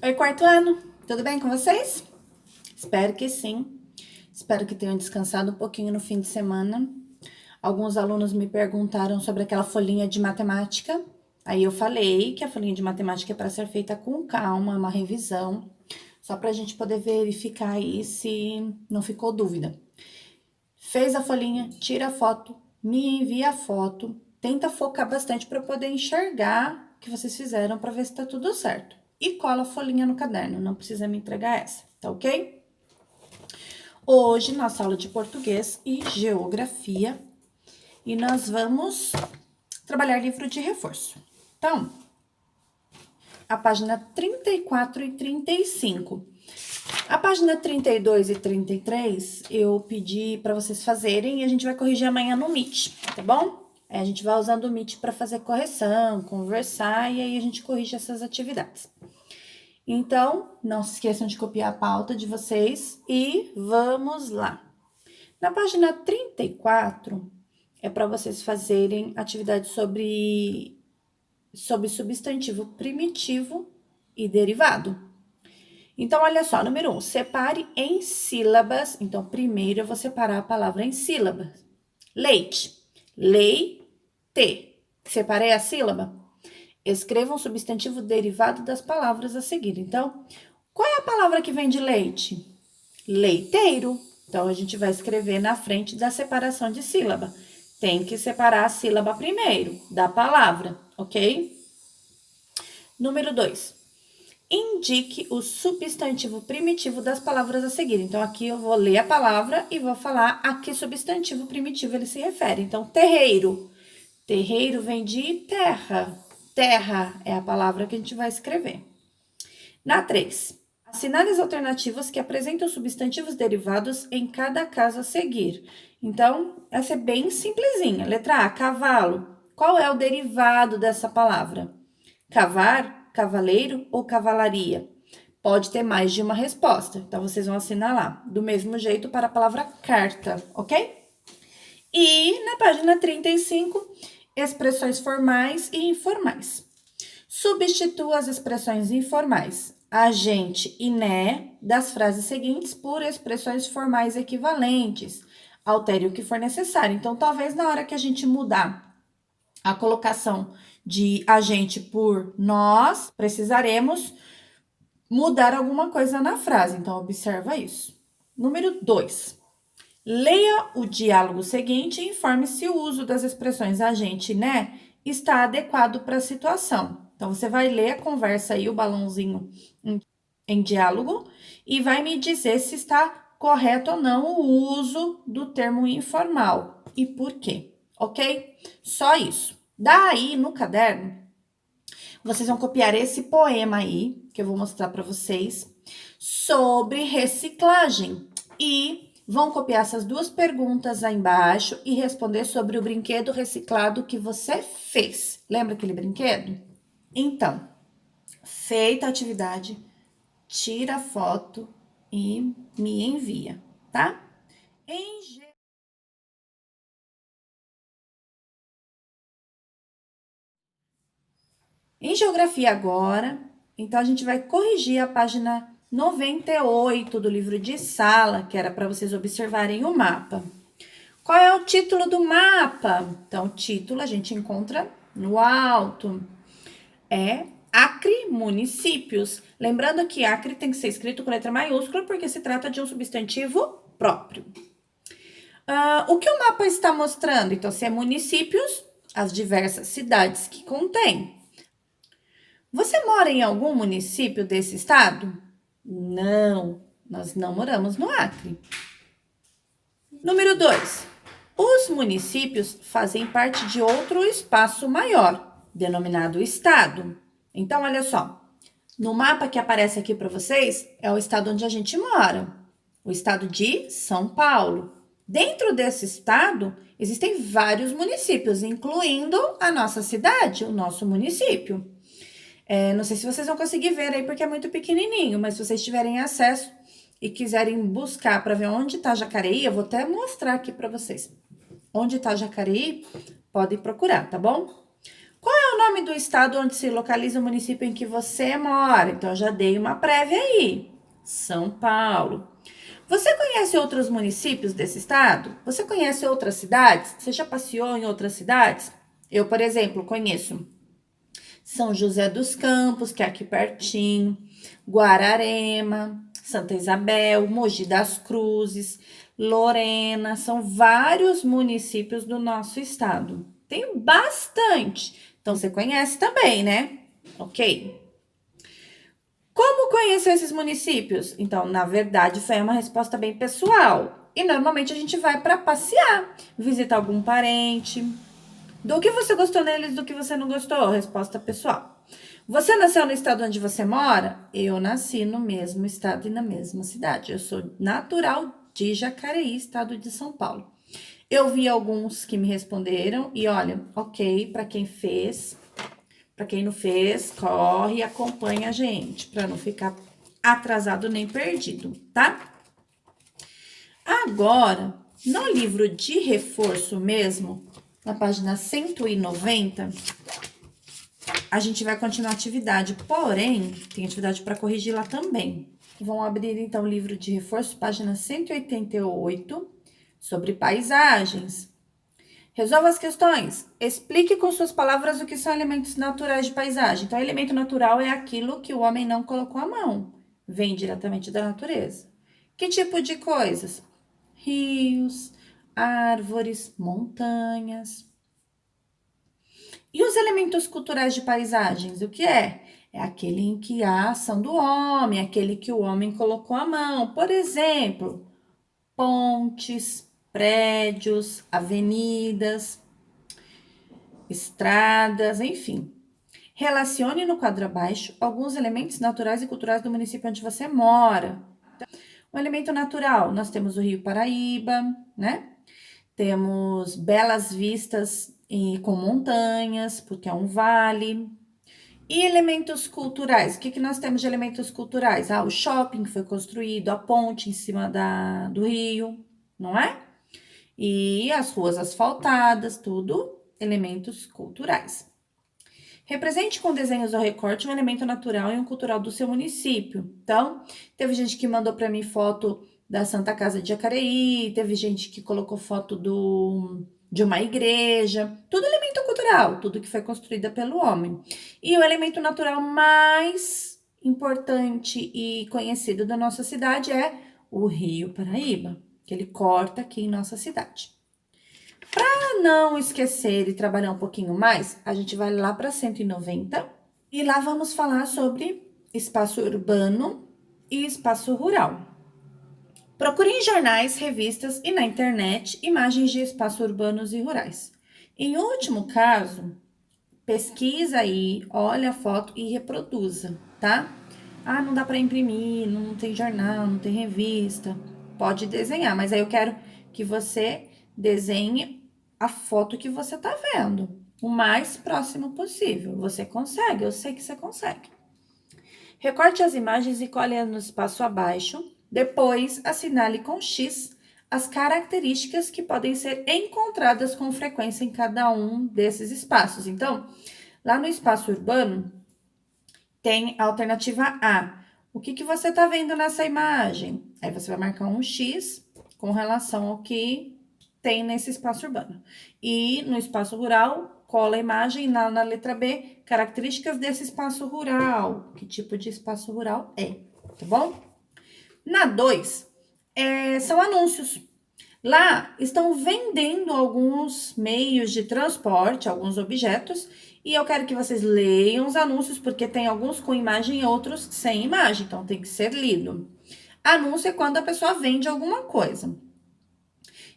Oi, quarto ano, tudo bem com vocês? Espero que sim. Espero que tenham descansado um pouquinho no fim de semana. Alguns alunos me perguntaram sobre aquela folhinha de matemática. Aí eu falei que a folhinha de matemática é para ser feita com calma, uma revisão, só para a gente poder verificar aí se não ficou dúvida. Fez a folhinha, tira a foto, me envia a foto, tenta focar bastante para eu poder enxergar o que vocês fizeram para ver se tá tudo certo. E cola a folhinha no caderno, não precisa me entregar essa, tá ok? Hoje, nossa aula de português e geografia, e nós vamos trabalhar livro de reforço. Então, a página 34 e 35. A página 32 e 33, eu pedi para vocês fazerem e a gente vai corrigir amanhã no Meet, tá bom? A gente vai usando o Meet para fazer correção, conversar e aí a gente corrige essas atividades. Então, não se esqueçam de copiar a pauta de vocês e vamos lá. Na página 34, é para vocês fazerem atividade sobre substantivo primitivo e derivado. Então, olha só, número 1, separe em sílabas. Então, primeiro eu vou separar a palavra em sílabas. Leite, leite. Separei a sílaba? Escreva um substantivo derivado das palavras a seguir. Então, qual é a palavra que vem de leite? Leiteiro. Então, a gente vai escrever na frente da separação de sílaba. Tem que separar a sílaba primeiro da palavra, ok? Número 2. Indique o substantivo primitivo das palavras a seguir. Então, aqui eu vou ler a palavra e vou falar a que substantivo primitivo ele se refere. Então, terreiro. Terreiro vem de terra. Terra é a palavra que a gente vai escrever. Na 3. Assinale as alternativas que apresentam substantivos derivados em cada caso a seguir. Então, essa é bem simplesinha. Letra A, cavalo. Qual é o derivado dessa palavra? Cavar, cavaleiro ou cavalaria? Pode ter mais de uma resposta, então vocês vão assinalar. Do mesmo jeito para a palavra carta, ok? E na página 35, expressões formais e informais. Substitua as expressões informais, a, gente e né, das frases seguintes por expressões formais equivalentes. Altere o que for necessário. Então, talvez na hora que a gente mudar a colocação de agente por nós, precisaremos mudar alguma coisa na frase. Então, observa isso. Número 2. Leia o diálogo seguinte e informe se o uso das expressões agente e né está adequado para a situação. Então, você vai ler a conversa aí, o balãozinho em diálogo, e vai me dizer se está correto ou não o uso do termo informal e por quê, ok? Só isso. Daí, no caderno, vocês vão copiar esse poema aí, que eu vou mostrar para vocês, sobre reciclagem. E vão copiar essas duas perguntas aí embaixo e responder sobre o brinquedo reciclado que você fez. Lembra aquele brinquedo? Então, feita a atividade, tira a foto e me envia, tá? Em geografia agora, então a gente vai corrigir a página 98 do livro de sala, que era para vocês observarem o mapa. Qual é o título do mapa? Então, o título a gente encontra no alto. É Acre Municípios. Lembrando que Acre tem que ser escrito com letra maiúscula, porque se trata de um substantivo próprio. O que o mapa está mostrando? Então, se é municípios, as diversas cidades que contém. Você mora em algum município desse estado? Não, nós não moramos no Acre. Número 2. Os municípios fazem parte de outro espaço maior, denominado estado. Então, olha só. No mapa que aparece aqui para vocês, é o estado onde a gente mora. O estado de São Paulo. Dentro desse estado, existem vários municípios, incluindo a nossa cidade, o nosso município. Não sei se vocês vão conseguir ver aí, porque é muito pequenininho, mas se vocês tiverem acesso e quiserem buscar para ver onde está Jacareí, eu vou até mostrar aqui para vocês. Onde está Jacareí, podem procurar, tá bom? Qual é o nome do estado onde se localiza o município em que você mora? Então, eu já dei uma prévia aí. São Paulo. Você conhece outros municípios desse estado? Você conhece outras cidades? Você já passeou em outras cidades? Eu, por exemplo, conheço São José dos Campos, que é aqui pertinho, Guararema, Santa Isabel, Mogi das Cruzes, Lorena, são vários municípios do nosso estado. Tem bastante. Então você conhece também, né? Ok. Como conhecer esses municípios? Então, na verdade, foi uma resposta bem pessoal. E normalmente a gente vai para passear, visitar algum parente. Do que você gostou neles, do que você não gostou? Resposta pessoal. Você nasceu no estado onde você mora? Eu nasci no mesmo estado e na mesma cidade. Eu sou natural de Jacareí, estado de São Paulo. Eu vi alguns que me responderam e olha, ok, para quem fez, para quem não fez, corre e acompanha a gente, para não ficar atrasado nem perdido, tá? Agora, no livro de reforço mesmo, na página 190, a gente vai continuar a atividade, porém, tem atividade para corrigir lá também. Vamos abrir, então, o livro de reforço, página 188, sobre paisagens. Resolva as questões. Explique com suas palavras o que são elementos naturais de paisagem. Então, elemento natural é aquilo que o homem não colocou a mão. Vem diretamente da natureza. Que tipo de coisas? Rios, árvores, montanhas. E os elementos culturais de paisagens, o que é? É aquele em que há ação do homem, aquele que o homem colocou a mão. Por exemplo, pontes, prédios, avenidas, estradas, enfim. Relacione no quadro abaixo alguns elementos naturais e culturais do município onde você mora. O elemento natural, nós temos o Rio Paraíba, né? Temos belas vistas com montanhas, porque é um vale. E elementos culturais, o que nós temos de elementos culturais? Ah, o shopping que foi construído, a ponte em cima do rio, não é? E as ruas asfaltadas, tudo elementos culturais. Represente com desenhos ou recorte um elemento natural e um cultural do seu município. Então, teve gente que mandou para mim foto da Santa Casa de Jacareí, teve gente que colocou foto de uma igreja, tudo elemento cultural, tudo que foi construído pelo homem. E o elemento natural mais importante e conhecido da nossa cidade é o Rio Paraíba, que ele corta aqui em nossa cidade. Para não esquecer e trabalhar um pouquinho mais, a gente vai lá para 190 e lá vamos falar sobre espaço urbano e espaço rural. Procure em jornais, revistas e na internet imagens de espaços urbanos e rurais. Em último caso, pesquisa aí, olha a foto e reproduza, tá? Ah, não dá para imprimir, não tem jornal, não tem revista. Pode desenhar, mas aí eu quero que você desenhe a foto que você tá vendo, o mais próximo possível. Você consegue, eu sei que você consegue. Recorte as imagens e colhe no espaço abaixo. Depois, assinale com X as características que podem ser encontradas com frequência em cada um desses espaços. Então, lá no espaço urbano, tem a alternativa A. O que você está vendo nessa imagem? Aí você vai marcar um X com relação ao que tem nesse espaço urbano. E no espaço rural, cola a imagem na letra B, características desse espaço rural. Que tipo de espaço rural é, tá bom? Na 2, são anúncios. Lá estão vendendo alguns meios de transporte, alguns objetos, e eu quero que vocês leiam os anúncios, porque tem alguns com imagem e outros sem imagem, então tem que ser lido. Anúncio é quando a pessoa vende alguma coisa.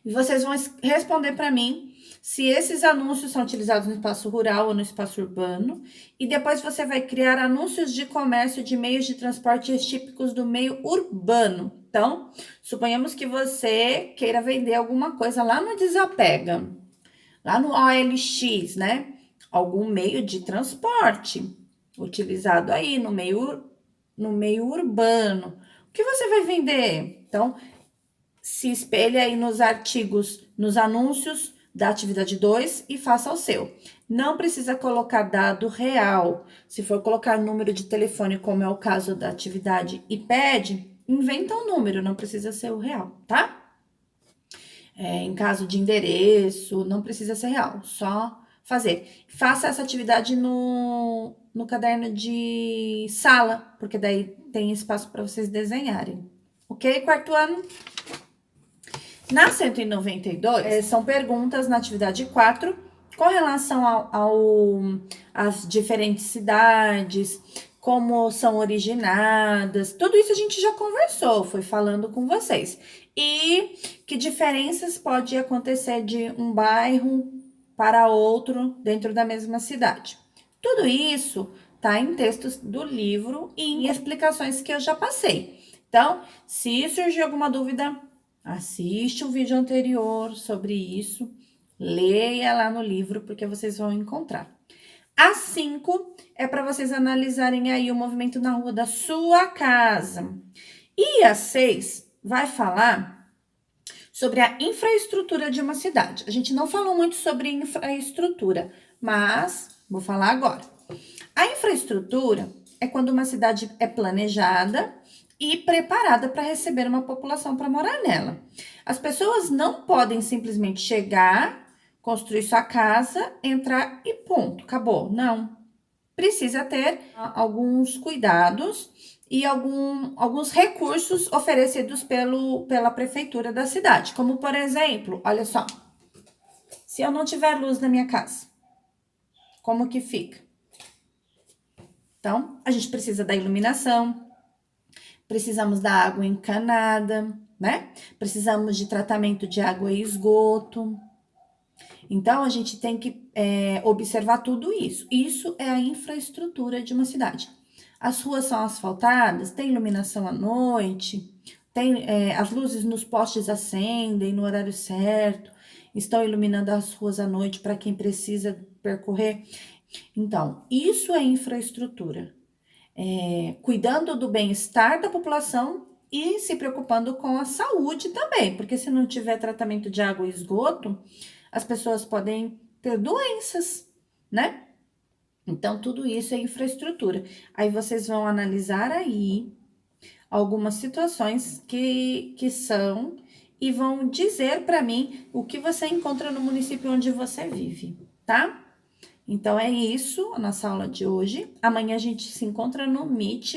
E vocês vão responder para mim se esses anúncios são utilizados no espaço rural ou no espaço urbano. E depois você vai criar anúncios de comércio de meios de transporte típicos do meio urbano. Então, suponhamos que você queira vender alguma coisa lá no Desapega, lá no OLX, né? Algum meio de transporte utilizado aí no meio urbano. O que você vai vender? Então, se espelha aí nos artigos, nos anúncios da atividade 2 e faça o seu. Não precisa colocar dado real. Se for colocar número de telefone, como é o caso da atividade IPED, inventa um número, não precisa ser o real, tá? Em caso de endereço, não precisa ser real, só fazer. Faça essa atividade no caderno de sala, porque daí tem espaço para vocês desenharem. Ok, quarto ano? Na 192, são perguntas na atividade 4, com relação às diferentes cidades, como são originadas, tudo isso a gente já conversou, foi falando com vocês. E que diferenças pode acontecer de um bairro para outro dentro da mesma cidade. Tudo isso tá em textos do livro e em explicações que eu já passei. Então, se surgir alguma dúvida, assiste o vídeo anterior sobre isso, leia lá no livro, porque vocês vão encontrar. A 5 é para vocês analisarem aí o movimento na rua da sua casa. E a 6 vai falar sobre a infraestrutura de uma cidade. A gente não falou muito sobre infraestrutura, mas vou falar agora. A infraestrutura é quando uma cidade é planejada e preparada para receber uma população para morar nela. As pessoas não podem simplesmente chegar, construir sua casa, entrar e ponto, acabou. Não. Precisa ter alguns cuidados e alguns recursos oferecidos pela prefeitura da cidade. Como, por exemplo, olha só, se eu não tiver luz na minha casa, como que fica? Então, a gente precisa da iluminação, precisamos da água encanada, né? Precisamos de tratamento de água e esgoto. Então, a gente tem que observar tudo isso. Isso é a infraestrutura de uma cidade. As ruas são asfaltadas, tem iluminação à noite, as luzes nos postes acendem no horário certo, estão iluminando as ruas à noite para quem precisa percorrer. Então, isso é infraestrutura. Cuidando do bem-estar da população e se preocupando com a saúde também, porque se não tiver tratamento de água e esgoto, as pessoas podem ter doenças, né? Então, tudo isso é infraestrutura. Aí vocês vão analisar aí algumas situações que são e vão dizer para mim o que você encontra no município onde você vive, tá? Então, é isso a nossa aula de hoje. Amanhã a gente se encontra no Meet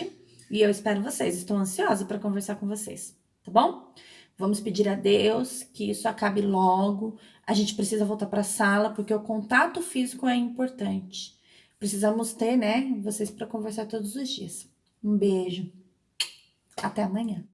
e eu espero vocês. Estou ansiosa para conversar com vocês, tá bom? Vamos pedir a Deus que isso acabe logo. A gente precisa voltar para a sala porque o contato físico é importante. Precisamos ter, né, vocês para conversar todos os dias. Um beijo. Até amanhã.